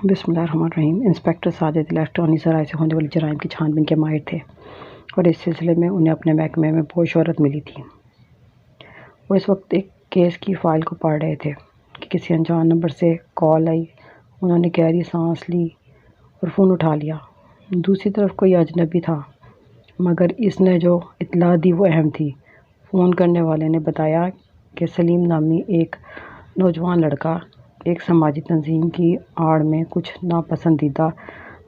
बिस्मिल्लाहिर्रहमानिर्रहीम। Inspector Sajid electronic ज़राए से होने वाली जराइम की छानबीन के माहिर थे और इस सिलसिले में उन्हें अपने महकमे में बहुत शोहरत मिली थी। वो इस वक्त एक केस की फ़ाइल को पढ़ रहे थे कि किसी अनजान नंबर से कॉल आई। उन्होंने गहरी सांस ली और फ़ोन उठा लिया। दूसरी तरफ कोई अजनबी था, मगर इसने जो इत्तला दी वो अहम थी। फ़ोन करने वाले ने बताया कि सलीम नामी एक नौजवान लड़का एक समाजी तंजीम की आड़ में कुछ नापसंदीदा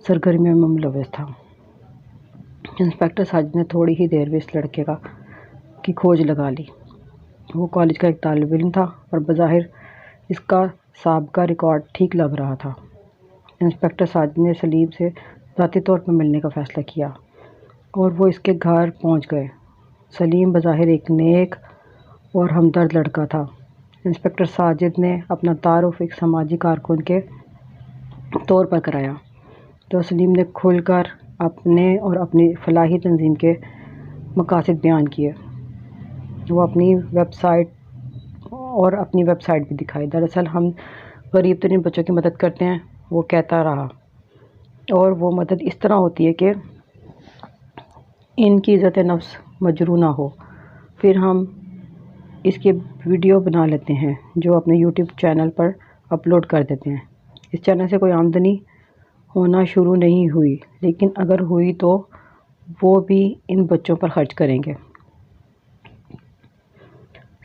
सरगर्मियों में मुलव्वस था। इंस्पेक्टर साजिद ने थोड़ी ही देर में इस लड़के की खोज लगा ली। वो कॉलेज का एक तालिब इल्म था और बज़ाहिर इसका साबका रिकॉर्ड ठीक लग रहा था। इंस्पेक्टर साजिद ने सलीम से ज़ाती तौर पर मिलने का फ़ैसला किया और वो इसके घर पहुंच गए। सलीम बज़ाहिर एक नेक और हमदर्द लड़का था। इंस्पेक्टर साजिद ने अपना तारुफ एक समाजी कारकुन के तौर पर कराया, तो सलीम ने खुलकर अपने और अपनी फलाही तंजीम के मकासद बयान किए। वो अपनी वेबसाइट भी दिखाई। दरअसल हम गरीब तरीन बच्चों की मदद करते हैं, वो कहता रहा, और वो मदद इस तरह होती है कि इनकी इज़्ज़त नफ्स मजरू ना हो। फिर हम इसके वीडियो बना लेते हैं जो अपने यूट्यूब चैनल पर अपलोड कर देते हैं। इस चैनल से कोई आमदनी होना शुरू नहीं हुई, लेकिन अगर हुई तो वो भी इन बच्चों पर खर्च करेंगे।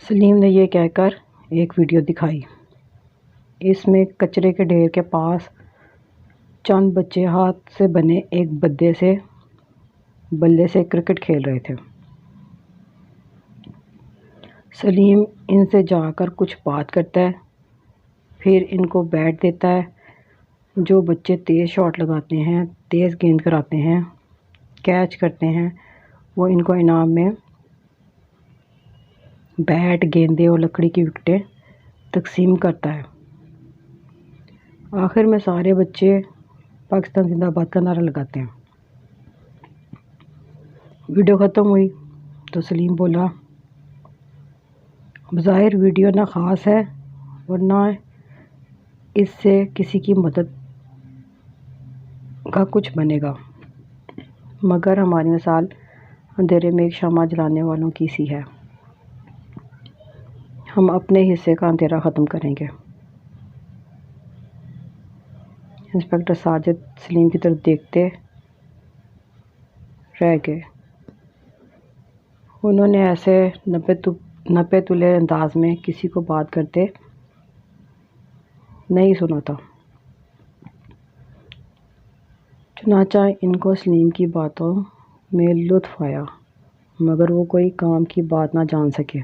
सलीम ने यह कहकर एक वीडियो दिखाई। इसमें कचरे के ढेर के पास चंद बच्चे हाथ से बने एक बल्ले से क्रिकेट खेल रहे थे। सलीम इनसे जाकर कुछ बात करता है, फिर इनको बैट देता है। जो बच्चे तेज़ शॉट लगाते हैं, तेज़ गेंद कराते हैं, कैच करते हैं, वो इनको इनाम में बैट, गेंदें और लकड़ी की विकेटें तकसीम करता है। आखिर में सारे बच्चे पाकिस्तान जिंदाबाद का नारा लगाते हैं। वीडियो ख़त्म हुई तो सलीम बोला, बज़ाहिर वीडियो ना ख़ास है और ना इससे किसी की मदद का कुछ बनेगा, मगर हमारी मिसाल अंधेरे में एक शम्मा जलाने वालों की सी है। हम अपने हिस्से का अंधेरा ख़त्म करेंगे। इंस्पेक्टर साजिद सलीम की तरफ देखते रह गए। उन्होंने ऐसे नपे तुले अंदाज में किसी को बात करते नहीं सुना था। चुनांचे इनको सलीम की बातों में लुत्फ़ आया, मगर वो कोई काम की बात ना जान सके।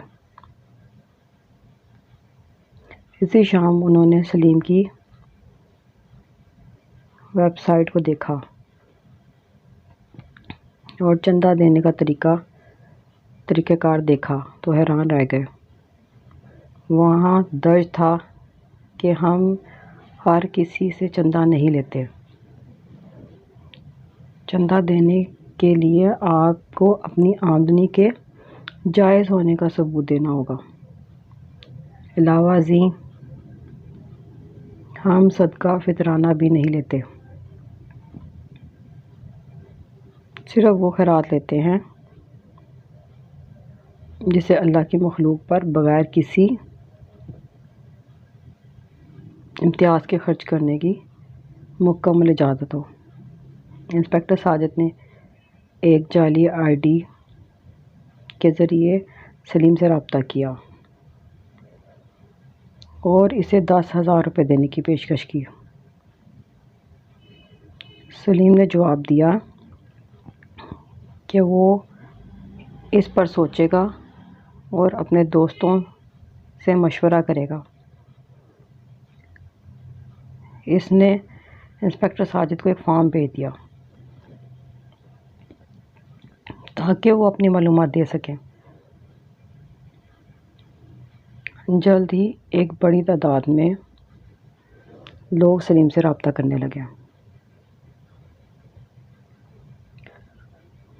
इसी शाम उन्होंने सलीम की वेबसाइट को देखा और चंदा देने का तरीक़ाकार देखा तो हैरान रह गए। वहाँ दर्ज था कि हम हर किसी से चंदा नहीं लेते। चंदा देने के लिए आपको अपनी आमदनी के जायज़ होने का सबूत देना होगा। अलावा जी, हम सदका फितराना भी नहीं लेते, सिर्फ वो खैरात लेते हैं जिसे अल्लाह की मखलूक पर बग़ैर किसी इम्तियाज़ के खर्च करने की मुकम्मल इजाज़त हो। इंस्पेक्टर साजिद ने एक जाली आईडी के ज़रिए सलीम से रब्ता किया और इसे 10,000 रुपये देने की पेशकश की। सलीम ने जवाब दिया कि वो इस पर सोचेगा और अपने दोस्तों से मशवरा करेगा। इसने इंस्पेक्टर साजिद को एक फॉर्म भेज दिया ताकि वो अपनी मालूमात दे सकें। जल्द ही एक बड़ी तादाद में लोग सलीम से रब्ता करने लगे,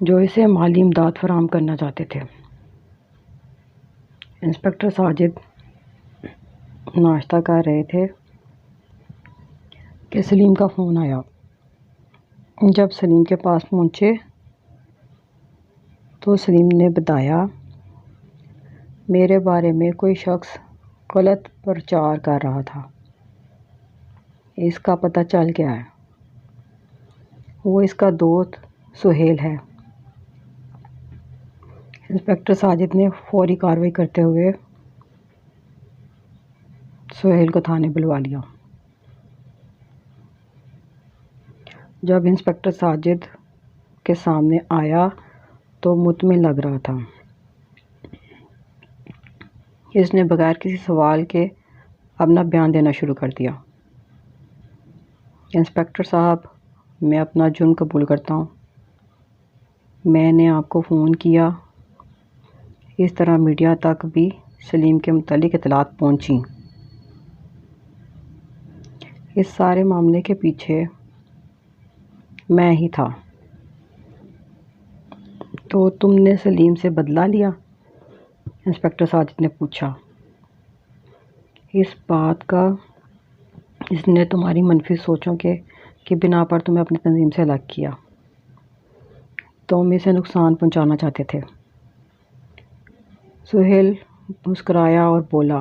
जो इसे माली इमदाद फराहम करना चाहते थे। इंस्पेक्टर साजिद नाश्ता कर रहे थे کہ سلیم کا فون آیا۔ جب سلیم کے پاس پہنچے تو سلیم نے بتایا میرے بارے میں کوئی شخص غلط پرچار کر رہا تھا، اس کا پتہ چل گیا ہے، وہ اس کا دوست سہیل ہے۔ انسپکٹر ساجد نے فوری کارروائی کرتے ہوئے سہیل کو تھانے بلوا لیا۔ جب انسپکٹر ساجد کے سامنے آیا تو مطمئن لگ رہا تھا۔ اس نے بغیر کسی سوال کے اپنا بیان دینا شروع کر دیا۔ انسپکٹر صاحب، میں اپنا جرم قبول کرتا ہوں۔ میں نے آپ کو فون کیا، اس طرح میڈیا تک بھی سلیم کے متعلق اطلاعات پہنچیں۔ اس سارے معاملے کے پیچھے میں ہی تھا۔ تو تم نے سلیم سے بدلہ لیا؟ انسپکٹر ساجد نے پوچھا۔ اس بات کا اس نے تمہاری منفی سوچوں کی بنا پر تمہیں اپنی تنظیم سے الگ کیا۔ تم اسے نقصان پہنچانا چاہتے تھے۔ سہیل مسکرایا اور بولا،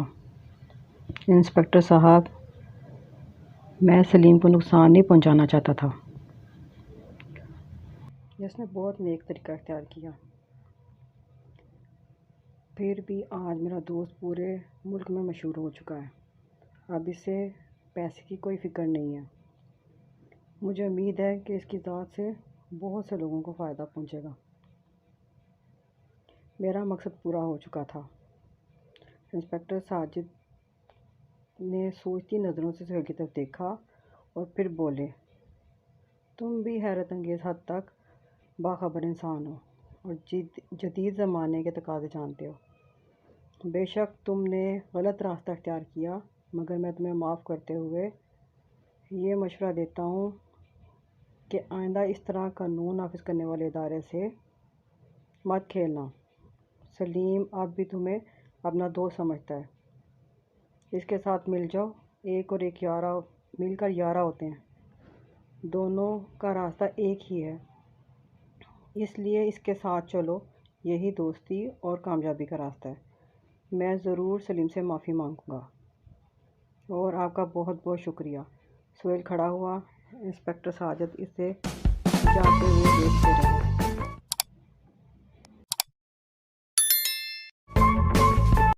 انسپکٹر صاحب، میں سلیم کو نقصان نہیں پہنچانا چاہتا تھا۔ اس نے بہت نیک طریقہ اختیار کیا۔ پھر بھی آج میرا دوست پورے ملک میں مشہور ہو چکا ہے۔ اب اسے پیسے کی کوئی فکر نہیں ہے۔ مجھے امید ہے کہ اس کی ذات سے بہت سے لوگوں کو فائدہ پہنچے گا۔ میرا مقصد پورا ہو چکا تھا۔ انسپکٹر ساجد نے سوچتی نظروں سے سہیل کی طرف دیکھا اور پھر بولے، تم بھی حیرت انگیز حد تک باخبر انسان ہو اور جدید زمانے کے تقاضے جانتے ہو۔ بے شک تم نے غلط راستہ اختیار کیا، مگر میں تمہیں معاف کرتے ہوئے یہ مشورہ دیتا ہوں کہ آئندہ اس طرح قانون نافذ کرنے والے ادارے سے مت کھیلنا۔ سلیم اب بھی تمہیں اپنا دوست سمجھتا ہے۔ اس کے ساتھ مل جاؤ، ایک اور ایک مل کر 11 ہوتے ہیں۔ دونوں کا راستہ ایک ہی ہے، اس لیے اس کے ساتھ چلو، یہی دوستی اور کامیابی کا راستہ ہے۔ میں ضرور سلیم سے معافی مانگوں گا اور آپ کا بہت بہت شکریہ۔ سہیل کھڑا ہوا، انسپکٹر ساجد اسے جاتے ہوئے دیکھتے رہے۔